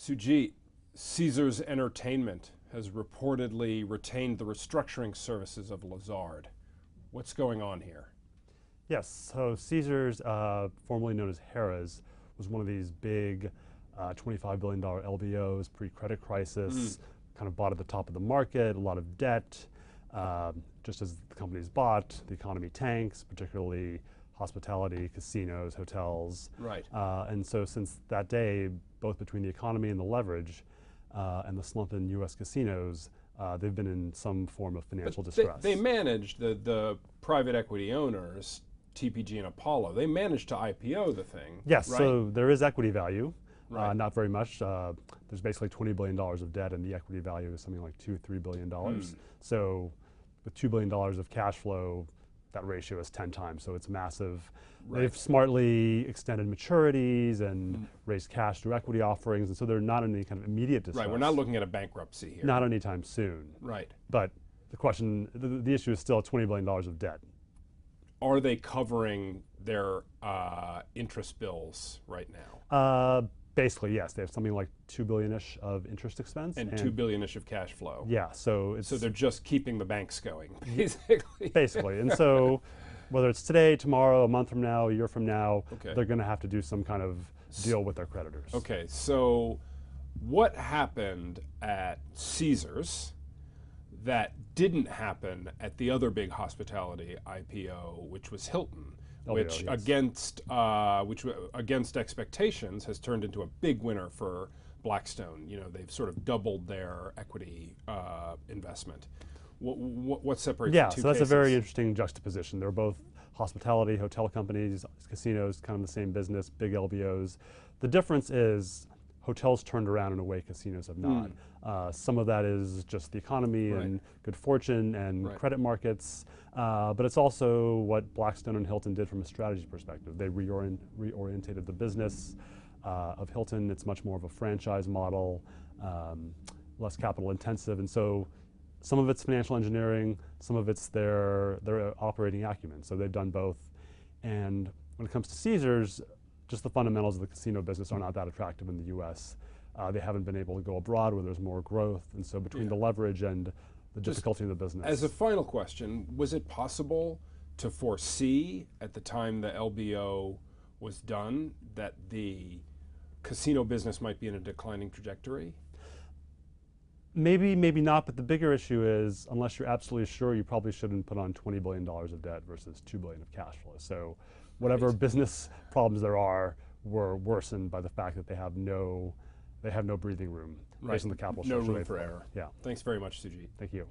Sujeet, Caesars Entertainment has reportedly retained the restructuring services of Lazard. What's going on here? Yes, so Caesars, formerly known as Harrah's, was one of these big $25 billion LBOs pre-credit crisis, kind of bought at the top of the market, a lot of debt. Just as the company's bought, the economy tanks, particularly hospitality, casinos, hotels. Right. And so since that day, both between the economy and the leverage and the slump in US casinos, they've been in some form of financial distress. They managed, the private equity owners, TPG and Apollo, they managed to IPO the thing. Yes, right? so there is equity value. Right. Not very much. There's basically $20 billion of debt, and the equity value is something like $2–3 billion. So with $2 billion of cash flow, that ratio is 10 times, so it's massive. Right. They've smartly extended maturities and raised cash through equity offerings, and so they're not in any kind of immediate distress. Right, we're not looking at a bankruptcy here. Not anytime soon. Right. But the question, the issue is still $20 billion of debt. Are they covering their interest bills right now? Basically, yes. They have something like $2 billion-ish of interest expense. And $2 billion-ish of cash flow. Yeah, so it's... So they're just keeping the banks going, basically. Basically, and so whether it's today, tomorrow, a month from now, a year from now, they're going to have to do some kind of deal with their creditors. Okay, so what happened at Caesars that didn't happen at the other big hospitality IPO, which was Hilton? Which against expectations has turned into a big winner for Blackstone. You know, they've sort of doubled their equity investment. What separates the two cases? So that's a very interesting juxtaposition. They're both hospitality, hotel companies, casinos, kind of the same business, big LBOs. The difference is hotels turned around in a way casinos have not. Some of that is just the economy and good fortune and credit markets, but it's also what Blackstone and Hilton did from a strategy perspective. They reorientated the business of Hilton. It's much more of a franchise model, less capital intensive, and so some of it's financial engineering, some of it's their operating acumen. So they've done both. And when it comes to Caesars, just the fundamentals of the casino business are not that attractive in the US. They haven't been able to go abroad where there's more growth, and so between the leverage and the difficulty of the business. As a final question, was it possible to foresee at the time the LBO was done that the casino business might be in a declining trajectory? Maybe, maybe not, but the bigger issue is, unless you're absolutely sure, you probably shouldn't put on $20 billion of debt versus $2 billion of cash flow. So whatever business problems there are were worsened by the fact that they have no breathing room based on the capital structure. No room for error. Yeah. Thanks very much, Sujeet. Thank you.